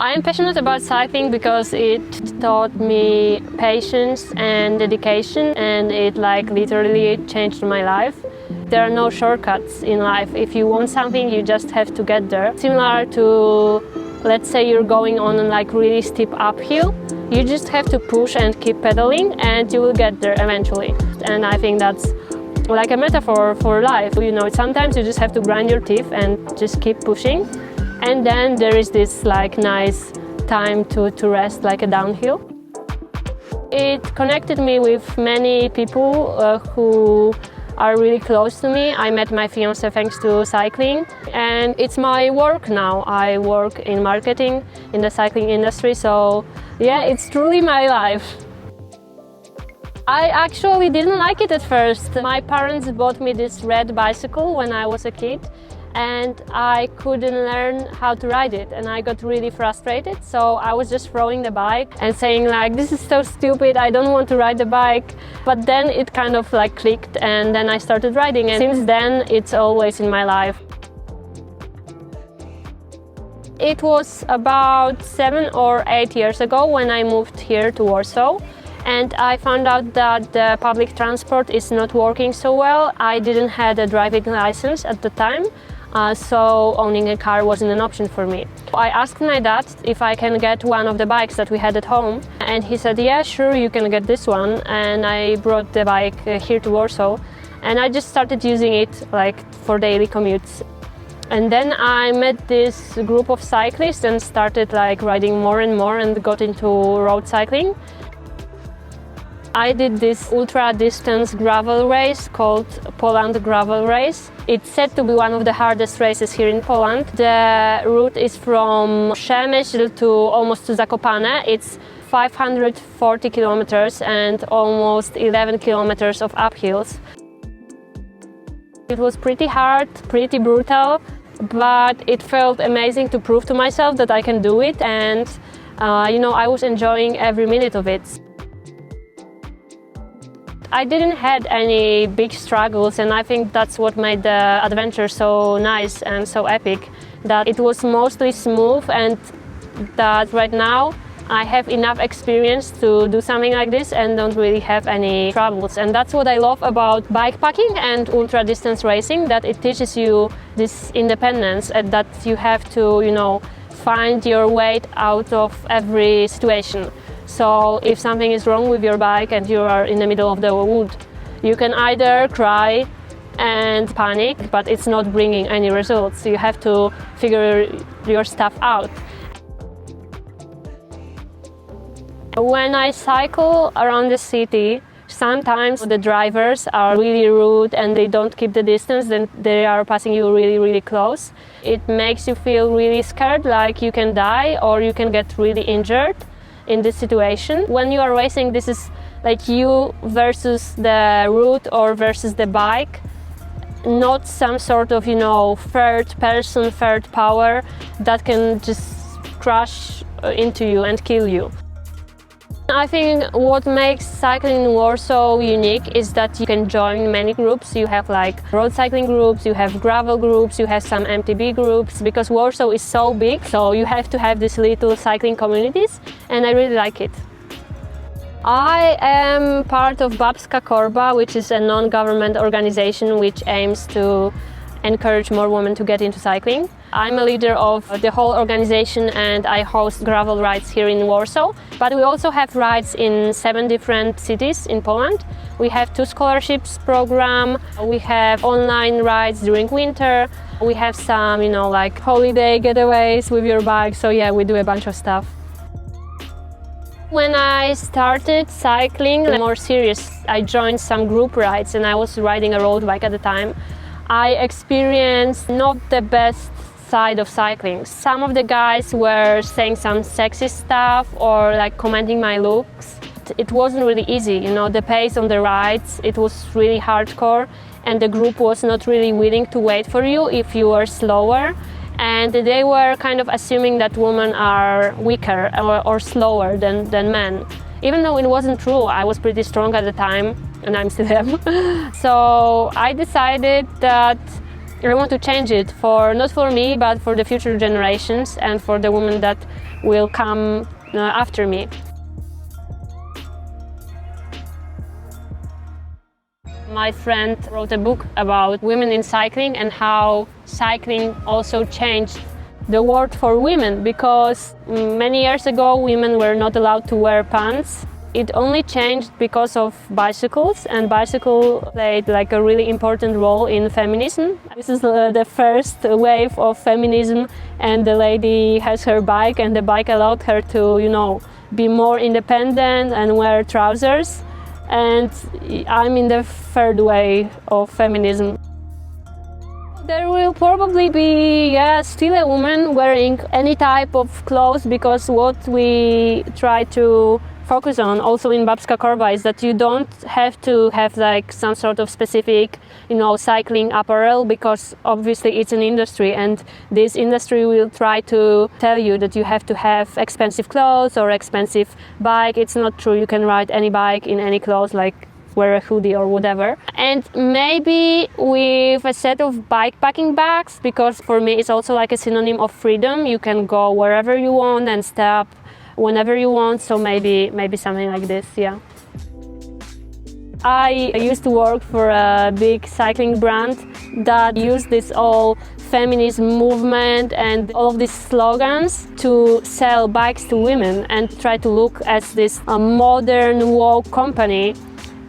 I am passionate about cycling because it taught me patience and dedication, and it literally changed my life. There are no shortcuts in life. If you want something, you just have to get there. Similar to, let's say you're going on a really steep uphill, you just have to push and keep pedaling and you will get there eventually. And I think that's like a metaphor for life. Sometimes you just have to grind your teeth and just keep pushing. And then there is this nice time to rest, like a downhill. It connected me with many people who are really close to me. I met my fiancé thanks to cycling, and it's my work now. I work in marketing in the cycling industry, so yeah, it's truly my life. I actually didn't like it at first. My parents bought me this red bicycle when I was a kid, and I couldn't learn how to ride it, and I got really frustrated. So I was just throwing the bike and saying this is so stupid, I don't want to ride the bike. But then it kind of clicked, and then I started riding, and since then it's always in my life. It was about 7 or 8 years ago when I moved here to Warsaw, and I found out that the public transport is not working so well. I didn't have a driving license at the time. So owning a car wasn't an option for me. I asked my dad if I can get one of the bikes that we had at home, and he said, yeah, sure, you can get this one. And I brought the bike here to Warsaw, and I just started using it for daily commutes. And then I met this group of cyclists and started riding more and more and got into road cycling. I did this ultra-distance gravel race called Poland Gravel Race. It's said to be one of the hardest races here in Poland. The route is from Przemyśl to almost to Zakopane. It's 540 kilometers and almost 11 kilometers of uphills. It was pretty hard, pretty brutal, but it felt amazing to prove to myself that I can do it, and I was enjoying every minute of it. I didn't have any big struggles, and I think that's what made the adventure so nice and so epic, that it was mostly smooth, and that right now I have enough experience to do something like this and don't really have any troubles. And that's what I love about bikepacking and ultra-distance racing, that it teaches you this independence and that you have to, find your way out of every situation. So if something is wrong with your bike and you are in the middle of the wood, you can either cry and panic, but it's not bringing any results. You have to figure your stuff out. When I cycle around the city, sometimes the drivers are really rude and they don't keep the distance, then they are passing you really, really close. It makes you feel really scared, like you can die or you can get really injured in this situation. When you are racing, this is you versus the route or versus the bike, not some sort of third person, third power that can just crash into you and kill you. I think what makes cycling in Warsaw unique is that you can join many groups. You have road cycling groups, you have gravel groups, you have some MTB groups, because Warsaw is so big, so you have to have these little cycling communities, and I really like it. I am part of Babska korba, which is a non-government organization which aims to encourage more women to get into cycling. I'm a leader of the whole organization, and I host gravel rides here in Warsaw. But we also have rides in 7 different cities in Poland. We have 2 scholarships program. We have online rides during winter. We have some, holiday getaways with your bike. So yeah, we do a bunch of stuff. When I started cycling more serious, I joined some group rides, and I was riding a road bike at the time. I experienced not the best side of cycling. Some of the guys were saying some sexist stuff or commenting my looks. It wasn't really easy, the pace on the rides, it was really hardcore, and the group was not really willing to wait for you if you were slower, and they were kind of assuming that women are weaker or slower than men. Even though it wasn't true, I was pretty strong at the time, and I'm still am. So I decided that I want to change it for, not for me, but for the future generations and for the women that will come after me. My friend wrote a book about women in cycling and how cycling also changed the world for women, because many years ago women were not allowed to wear pants. It only changed because of bicycles, and bicycle played like a really important role in feminism. This is the first wave of feminism, and the lady has her bike, and the bike allowed her to, you know, be more independent and wear trousers. And I'm in the third wave of feminism. There will probably be, still a woman wearing any type of clothes, because what we try to focus on also in Babska korba is that you don't have to have like some sort of specific, you know, cycling apparel, because obviously it's an industry, and this industry will try to tell you that you have to have expensive clothes or expensive bike. It's not true. You can ride any bike in any clothes, like wear a hoodie or whatever. And maybe with a set of bikepacking bags, because for me it's also like a synonym of freedom. You can go wherever you want and stop whenever you want, so maybe something like this, yeah. I used to work for a big cycling brand that used this all feminist movement and all of these slogans to sell bikes to women and try to look as this modern woke company.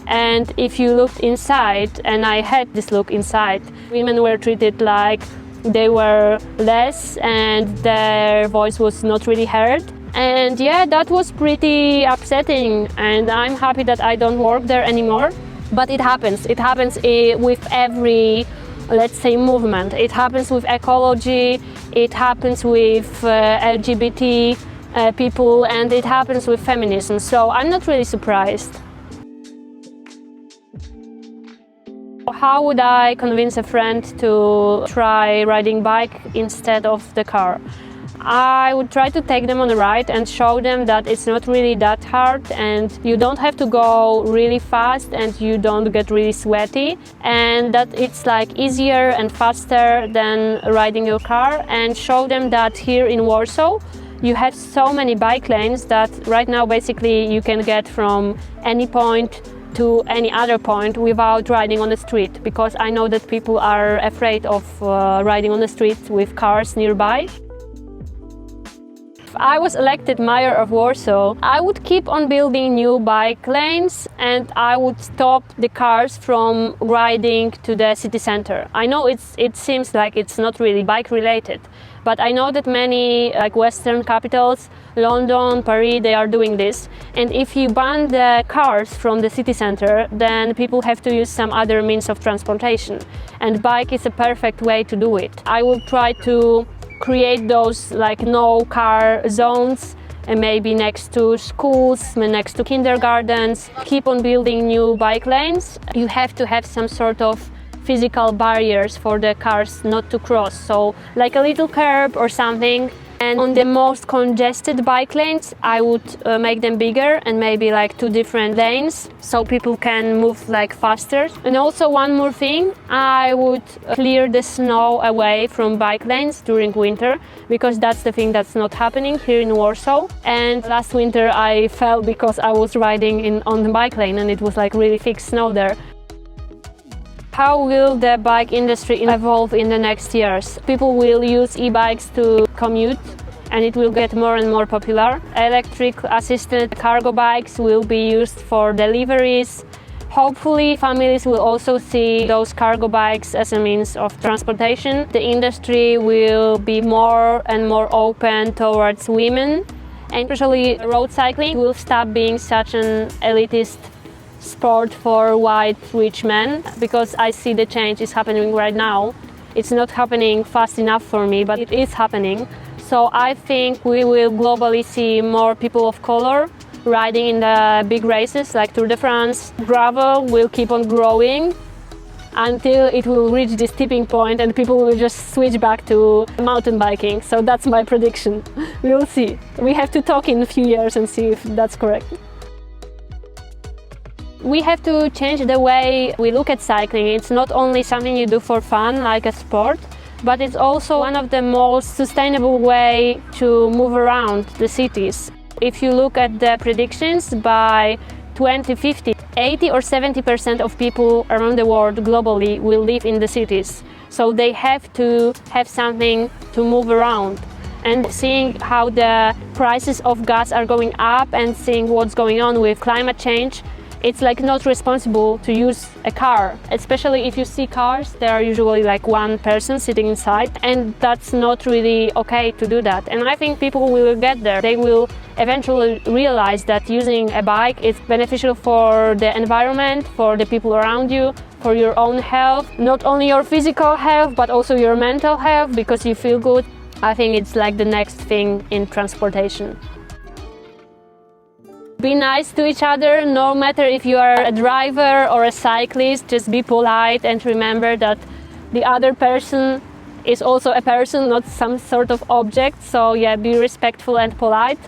And if you looked inside, and I had this look inside, women were treated like they were less and their voice was not really heard. And yeah, that was pretty upsetting, and I'm happy that I don't work there anymore. But it happens with every, let's say, movement. It happens with ecology, it happens with LGBT people, and it happens with feminism. So I'm not really surprised. How would I convince a friend to try riding bike instead of the car? I would try to take them on a ride and show them that it's not really that hard, and you don't have to go really fast, and you don't get really sweaty, and that it's like easier and faster than riding your car, and show them that here in Warsaw you have so many bike lanes that right now basically you can get from any point to any other point without riding on the street, because I know that people are afraid of riding on the street with cars nearby. If I was elected mayor of Warsaw, I would keep on building new bike lanes, and I would stop the cars from riding to the city center. I know it seems like it's not really bike related, but I know that many like Western capitals, London, Paris, they are doing this. And if you ban the cars from the city center, then people have to use some other means of transportation. And bike is a perfect way to do it. I will try to create those like no car zones, and maybe next to schools, next to kindergartens, keep on building new bike lanes. You have to have some sort of physical barriers for the cars not to cross, so like a little curb or something. And on the most congested bike lanes, I would make them bigger and maybe like 2 different lanes so people can move like faster. And also one more thing, I would clear the snow away from bike lanes during winter, because that's the thing that's not happening here in Warsaw. And last winter I fell because I was riding on the bike lane and it was like really thick snow there. How will the bike industry evolve in the next years? People will use e-bikes to commute, and it will get more and more popular. Electric assisted cargo bikes will be used for deliveries. Hopefully, families will also see those cargo bikes as a means of transportation. The industry will be more and more open towards women, and especially road cycling will stop being such an elitist sport for white rich men, because I see the change is happening right now. It's not happening fast enough for me, but it is happening. So I think we will globally see more people of color riding in the big races like Tour de France. Gravel will keep on growing until it will reach this tipping point and people will just switch back to mountain biking. So that's my prediction. We will see. We have to talk in a few years and see if that's correct. We have to change the way we look at cycling. It's not only something you do for fun, like a sport, but it's also one of the most sustainable way to move around the cities. If you look at the predictions, by 2050, 80 or 70% of people around the world globally will live in the cities. So they have to have something to move around. And seeing how the prices of gas are going up and seeing what's going on with climate change, it's like not responsible to use a car. Especially if you see cars, there are usually like one person sitting inside, and that's not really okay to do that. And I think people will get there. They will eventually realize that using a bike is beneficial for the environment, for the people around you, for your own health, not only your physical health, but also your mental health, because you feel good. I think it's like the next thing in transportation. Be nice to each other, no matter if you are a driver or a cyclist. Just be polite and remember that the other person is also a person, not some sort of object. So yeah, be respectful and polite.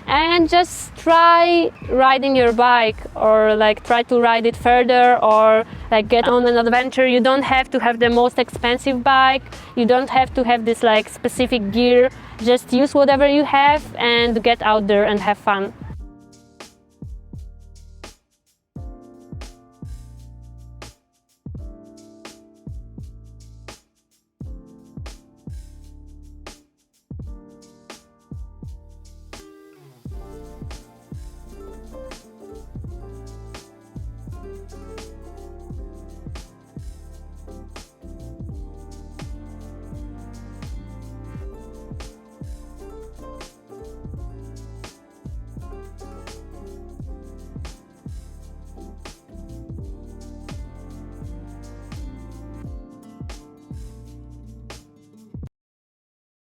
And just try riding your bike, or like try to ride it further, or like get on an adventure. You don't have to have the most expensive bike. You don't have to have this like specific gear. Just use whatever you have and get out there and have fun.